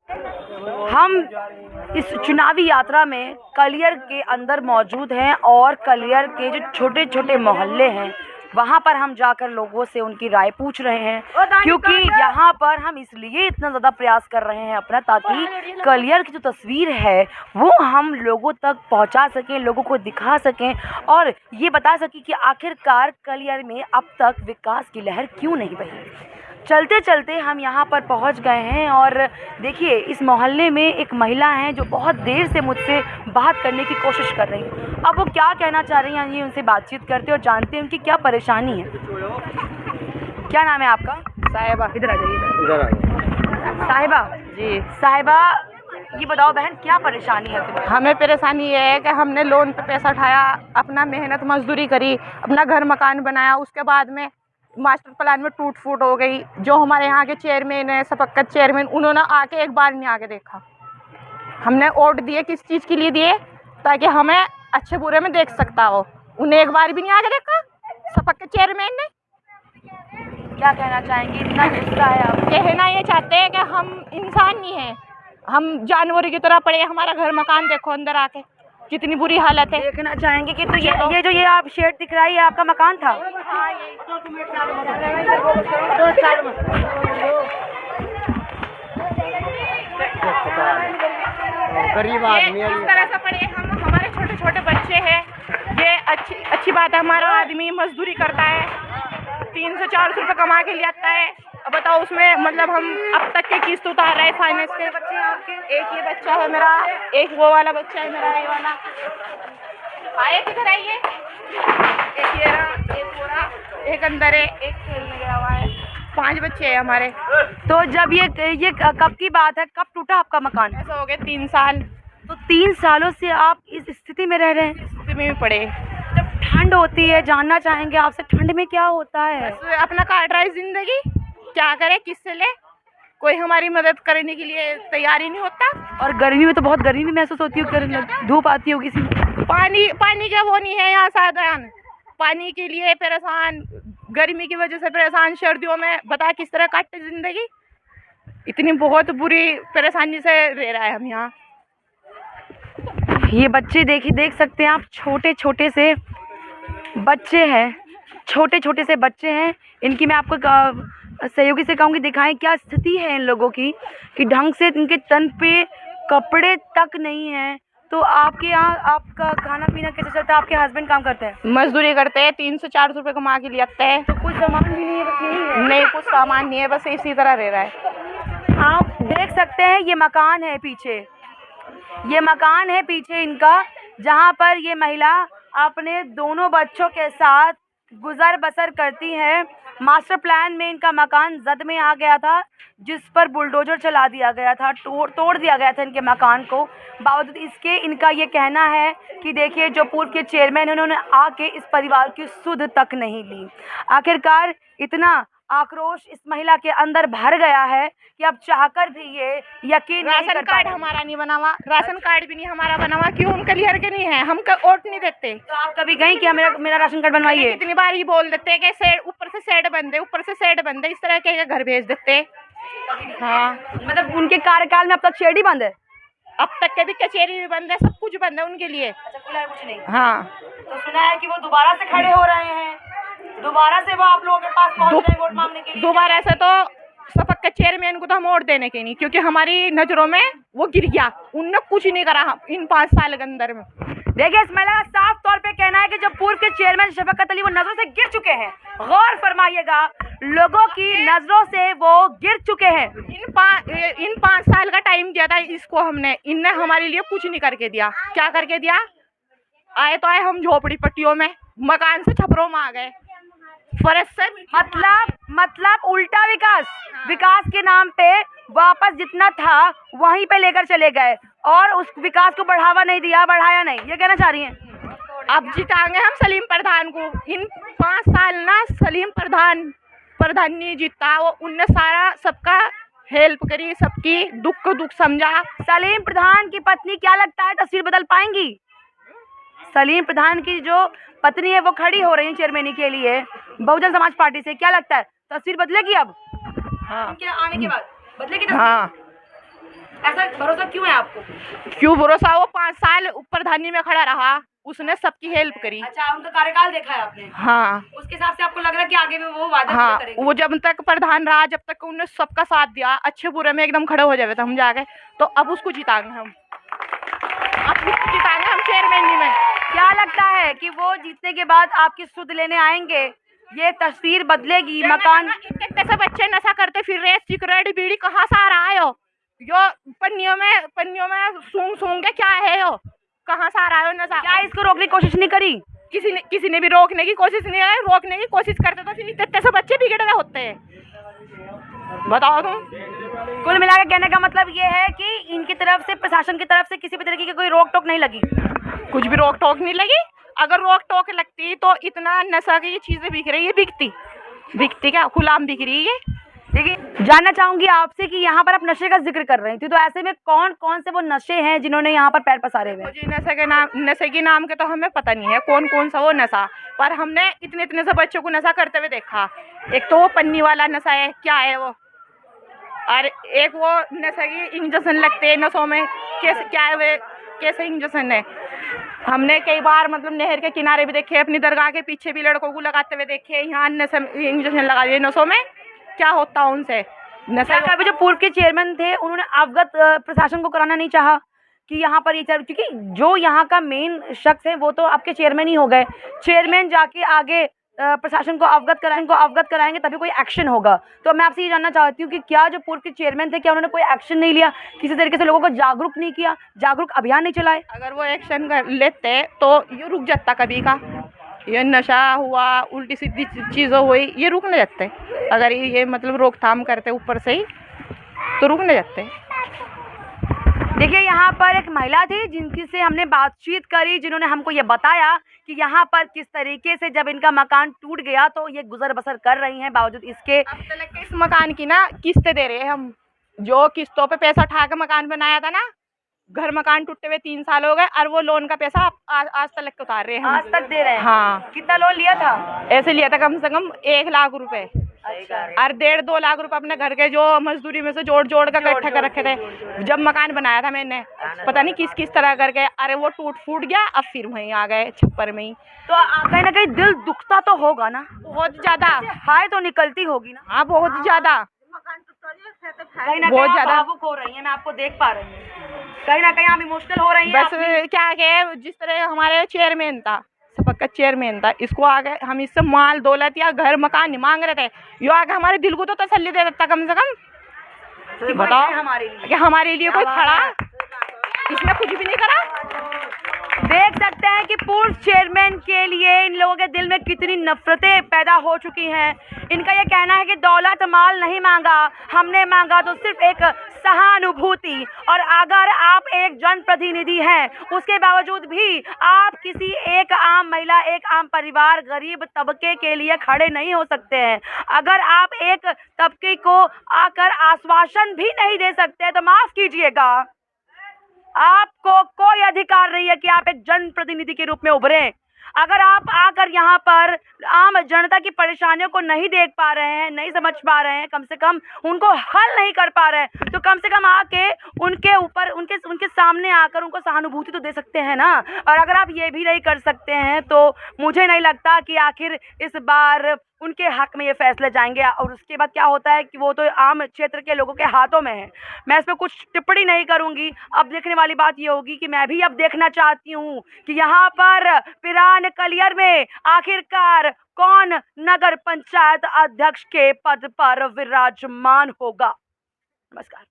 हम इस चुनावी यात्रा में कलियर के अंदर मौजूद हैं और कलियर के जो छोटे छोटे मोहल्ले हैं वहाँ पर हम जाकर लोगों से उनकी राय पूछ रहे हैं, क्योंकि यहाँ पर हम इसलिए इतना ज़्यादा प्रयास कर रहे हैं अपना, ताकि कलियर की जो तस्वीर है वो हम लोगों तक पहुँचा सकें, लोगों को दिखा सकें और ये बता सकें कि आखिरकार कलियर में अब तक विकास की लहर क्यों नहीं बही। चलते चलते हम यहाँ पर पहुँच गए हैं और देखिए इस मोहल्ले में एक महिला हैं जो बहुत देर से मुझसे बात करने की कोशिश कर रही हैं। अब वो क्या कहना चाह रही हैं, ये उनसे बातचीत करते और जानते हैं उनकी क्या परेशानी है। क्या नाम है आपका? साहिबा। इधर आ जाइए। इधर आ साहिबा जी। साहिबा, ये बताओ बहन, क्या परेशानी है तुम्हें? हमें परेशानी ये है कि हमने लोन पे पैसा उठाया, अपना मेहनत मजदूरी करी, अपना घर मकान बनाया, उसके बाद में मास्टर प्लान में टूट फूट हो गई। जो हमारे यहाँ के चेयरमैन है, सपक्कत चेयरमैन, उन्होंने आके एक बार नहीं आके देखा। हमने वोट दिए किस चीज़ के लिए दिए? ताकि हमें अच्छे बुरे में देख सकता हो। उन्हें एक बार भी नहीं आके देखा सपक्कत चेयरमैन ने। क्या कहना चाहेंगे? इतना गुस्सा है आप? कहना ये चाहते हैं कि हम इंसान नहीं हैं, हम जानवरों की तरह पड़े। हमारा घर मकान देखो अंदर आके कितनी बुरी हालत है। देखना चाहेंगे कि तो ये जो ये आप शेड दिख रहा है, ये आपका मकान था? गरीब आदमी है, इस तरह से पड़े हम। हमारे छोटे छोटे बच्चे हैं। ये अच्छी बात है, हमारा आदमी मजदूरी करता है, 300 से 400 रुपये कमा के ले आता है। अब बताओ उसमें मतलब हम अब तक के किस्त उतार रहे हैं फाइनेंस के। बच्चे हैं आपके? एक ये बच्चा है मेरा, एक वो वाला बच्चा है मेरा, ये वाला। आए किधर आइए? एक ये रहा, एक वो रहा, एक अंदर है, एक खेलने गया हुआ है। 5 बच्चे हैं हमारे। तो जब ये कब की बात है, कब टूटा आपका मकान? ऐसा हो गए 3 साल। तो 3 सालों से आप इस स्थिति में रह रहे हैं? स्थिति में भी पड़े। जब ठंड होती है, जानना चाहेंगे आपसे, ठंड में क्या होता है? बस अपना काट रहा है जिंदगी, क्या करे, किससे ले, कोई हमारी मदद करने के लिए तैयार ही नहीं होता। और गर्मी में तो बहुत गर्मी भी महसूस होती है, धूप आती होगी इसी में। पानी का वो नहीं है यहाँ साधन, पानी के लिए परेशान, गर्मी की वजह से परेशान, सर्दियों में बता किस तरह काटते जिंदगी। इतनी बहुत बुरी परेशानी से रह रहा है हम यहाँ। ये बच्चे देख सकते हैं आप, छोटे छोटे से बच्चे हैं, छोटे छोटे से बच्चे हैं। इनकी मैं आपको सहयोगी से कहूँगी दिखाएं क्या स्थिति है इन लोगों की, कि ढंग से इनके तन पे कपड़े तक नहीं हैं। तो आपके यहाँ आपका खाना पीना कैसे चलता है? आपके हस्बैंड काम करते हैं? मजदूरी करते हैं, 300 से 400 रुपये कमा के ले आते हैं। तो कुछ सामान भी नहीं है? बस यही है? नहीं, कुछ सामान नहीं है, बस इसी तरह रह रहा है। आप देख सकते हैं ये मकान है पीछे, ये मकान है पीछे इनका, जहाँ पर ये महिला अपने दोनों बच्चों के साथ गुजर बसर करती है। मास्टर प्लान में इनका मकान जद में आ गया था, जिस पर बुलडोजर चला दिया गया था, तोड़ दिया गया था इनके मकान को। बावजूद इसके इनका ये कहना है कि देखिए जो पूर्व के चेयरमैन हैं उन्होंने आके इस परिवार की सुध तक नहीं ली। आखिरकार इतना आक्रोश इस महिला के अंदर भर गया है कि अब चाहकर भी ये यकीन नहीं कर राशन कार्ड हमारा नहीं बना हुआ, राशन कार्ड भी नहीं हमारा बना हुआ। क्यों? हम क्लियर के नहीं है, हम वोट नहीं देते। तो आप कभी गई कि मेरा राशन कार्ड बनवाइए? कितनी बार ही बोल देते हैं कि सेड ऊपर से सेड बंद है, ऊपर से सेड बंद है, इस तरह के घर भेज देते। हाँ, मतलब उनके कार्यकाल में अब तक शेड ही बंद है? अब तक के भी कचहरी भी बंद है, सब कुछ बंद है उनके लिए। अच्छा, खुला है कुछ नहीं? हाँ, तो सुना है कि वो दोबारा से खड़े हो रहे हैं, दोबारा से वो आप लोगों के पास पहुंच रहे हैं वोट मांगने के लिए। दोबारा से तो सपक्कत चेयरमैन को तो हम वोट देने के नहीं, क्योंकि हमारी नजरों में वो गिर गया, उनने कुछ नहीं करा इन 5 साल के अंदर में। देखिए इस महिला का साफ तौर पे कहना है कि जो पूर्व के चेयरमैन शफकत अली वो नजरों से गिर चुके हैं। गौर फरमाइएगा, लोगों की नजरों से वो गिर चुके हैं। इन 5 साल का टाइम दिया था इसको हमने, इनने हमारे लिए कुछ नहीं करके दिया। क्या करके दिया? आए तो आए हम झोपड़ी पट्टियों में, मकान से छपरों में आ गए। फर्ज से मतलब उल्टा विकास। विकास के नाम पे वापस जितना था वहीं पे लेकर चले गए और उस विकास को बढ़ावा नहीं दिया, बढ़ाया नहीं, ये कहना चाह रही हैं? अब जिताएंगे हम सलीम प्रधान को। इन 5 साल ना सलीम प्रधान नहीं जीता, वो उनने सारा सबका हेल्प करी, सबकी दुख को दुख समझा। सलीम प्रधान की पत्नी क्या लगता है तस्वीर बदल पाएंगी? सलीम प्रधान की जो पत्नी है वो खड़ी हो रही है चेयरमैनी के लिए बहुजन समाज पार्टी से, क्या लगता है तस्वीर बदलेगी अब? हाँ, उनके आने के बाद बदलेगी तस्वीर? हाँ, ऐसा भरोसा क्यों है आपको? क्यों भरोसा? वो 5 साल प्रधानी में खड़ा रहा, उसने सबकी हेल्प करी। अच्छा, उनका कार्यकाल देखा है आपने? हाँ। उसके हिसाब से आपको लग रहा है कि आगे भी वो वादा हाँ, पूरे करेंगे? वो जब तक प्रधान रहा, जब तक उन्होंने सबका साथ दिया, अच्छे बुरे में एकदम खड़े हो जावे तो हम जाके, तो अब उसको जिताएंगे हम, चेयरमैन में। क्या लगता है कि वो जीतने के बाद आपकी सुध लेने आएंगे? ये तस्वीर बदलेगी? मकान इतने से बच्चे नशा करते फिर रहे, सिगरेट बीड़ी कहाँ से आ रहा है? यो पन्नियों में सूंघ के क्या है? यो कहाँ से आ रहा है नशा? क्या इसको रोकने की कोशिश नहीं करी? किसी ने भी रोकने की कोशिश नहीं की। रोकने की कोशिश करते तो फिर इतने से बच्चे बिगड़ रहे होते हैं। बताओ तुम। कुल मिलाकर कहने का मतलब ये है कि इनकी तरफ से, प्रशासन की तरफ से किसी भी तरीके की कोई रोक टोक नहीं लगी? कुछ भी रोक टोक नहीं लगी। अगर रोक टोक लगती तो इतना नशा की चीजें बिक रही है, बिकती क्या गुलाम बिक रही है। देखिए, जानना चाहूंगी आपसे कि यहाँ पर आप नशे का जिक्र कर रही थी, तो ऐसे में कौन कौन से वो नशे हैं जिन्होंने यहाँ पर पैर पसारे हुए हैं? जी, नशे के नाम के तो हमें पता नहीं है कौन कौन सा वो नशा, पर हमने इतने से बच्चों को नशा करते हुए देखा। एक तो वो पन्नी वाला नशा है, क्या है वो, और एक वो नशा की इंजेक्शन लगते हैं नसों में, कैसे क्या है वे, कैसे इंजेक्शन है। हमने कई बार मतलब नहर के किनारे भी देखे, अपनी दरगाह के पीछे भी लड़कों को लगाते हुए देखे। यहाँ इंजेक्शन लगा दिए नसों में, क्या होता उनसे नशा? अभी जो पूर्व के चेयरमैन थे उन्होंने अवगत प्रशासन को कराना नहीं चाहा कि यहाँ पर ये क्योंकि जो यहाँ का मेन शख्स है वो तो आपके चेयरमैन ही हो गए। चेयरमैन जाके आगे प्रशासन को अवगत कराएंगे तभी कोई एक्शन होगा। तो मैं आपसे ये जानना चाहती हूँ कि क्या जो पूर्व के चेयरमैन थे, क्या उन्होंने कोई एक्शन नहीं लिया, किसी तरीके से लोगों को जागरूक नहीं किया, जागरूक अभियान नहीं चलाए? अगर वो एक्शन कर लेते तो ये रुक जाता कभी का। ये नशा हुआ, उल्टी सीधी चीज़ें हुई, ये रुक नहीं जाते। अगर ये मतलब रोकथाम करते ऊपर से ही तो रुक नहीं जाते। देखिए, यहाँ पर एक महिला थी जिनकी से हमने बातचीत करी, जिन्होंने हमको ये बताया कि यहाँ पर किस तरीके से जब इनका मकान टूट गया तो ये गुजर बसर कर रही हैं। बावजूद इसके अब तक इस मकान की ना किस्तें दे रहे हैं हम, जो किस्तों पे पैसा उठा के मकान बनाया था ना, घर मकान टूटे हुए 3 साल हो गए, और वो लोन का पैसा आज तक उतार रहे हैं, आज तक दे रहे हैं। हाँ। कितना लोन लिया था? ऐसे लिया था कम से कम 1 लाख रुपए। अच्छा। और 1.5-2 लाख रुपए अपने घर के जो मजदूरी में से जोड़ कर इकट्ठा कर रखे थे जब मकान बनाया था मैंने। पता नहीं किस तरह करके, अरे वो टूट फूट गया, अब फिर वहीं आ गए छप्पर में ही। तो कहीं ना कहीं दिल दुखता तो होगा ना? बहुत ज्यादा हाय तो निकलती होगी ना? हाँ, बहुत ज्यादा, कहीं ना कहीं आप भावुक हो रही हैं, मैं आपको देख पा रही हूँ। कहीं ना कहीं आप इमोशनल हो रही हैं। बस क्या है, जिस तरह हमारे चेयरमैन था, सबका चेयरमैन था, इसको आगे हम इससे माल दौलत या घर मकान नहीं मांग रहे थे, यो आगे हमारे दिल को तो तसल्ली दे देता कम से कम। बताओ हमारे लिए कोई खड़ा? इसने कुछ भी नहीं करा। देख सकते हैं कि पूर्व चेयरमैन के लिए इन लोगों के दिल में कितनी नफरतें पैदा हो चुकी हैं। इनका ये कहना है कि दौलत माल नहीं मांगा, हमने मांगा तो सिर्फ एक सहानुभूति। और अगर आप एक जनप्रतिनिधि हैं, उसके बावजूद भी आप किसी एक आम महिला, एक आम परिवार, गरीब तबके के लिए खड़े नहीं हो सकते हैं। अगर आप एक तबके को आकर आश्वासन भी नहीं दे सकते तो माफ कीजिएगा, आपको कोई अधिकार नहीं है कि आप एक जनप्रतिनिधि के रूप में उभरें। अगर आप आकर यहाँ पर आम जनता की परेशानियों को नहीं देख पा रहे हैं, नहीं समझ पा रहे हैं, कम से कम उनको हल नहीं कर पा रहे हैं, तो कम से कम आके उनके ऊपर, उनके सामने आकर उनको सहानुभूति तो दे सकते हैं ना। और अगर आप ये भी नहीं कर सकते हैं तो मुझे नहीं लगता कि आखिर इस बार उनके हक में ये फैसले जाएंगे। और उसके बाद क्या होता है कि वो तो आम क्षेत्र के लोगों के हाथों में है। मैं इस पर कुछ टिप्पणी नहीं करूंगी। अब देखने वाली बात ये होगी कि मैं भी अब देखना चाहती हूँ कि यहाँ पर पिरान कलियर में आखिरकार कौन नगर पंचायत अध्यक्ष के पद पर विराजमान होगा। नमस्कार।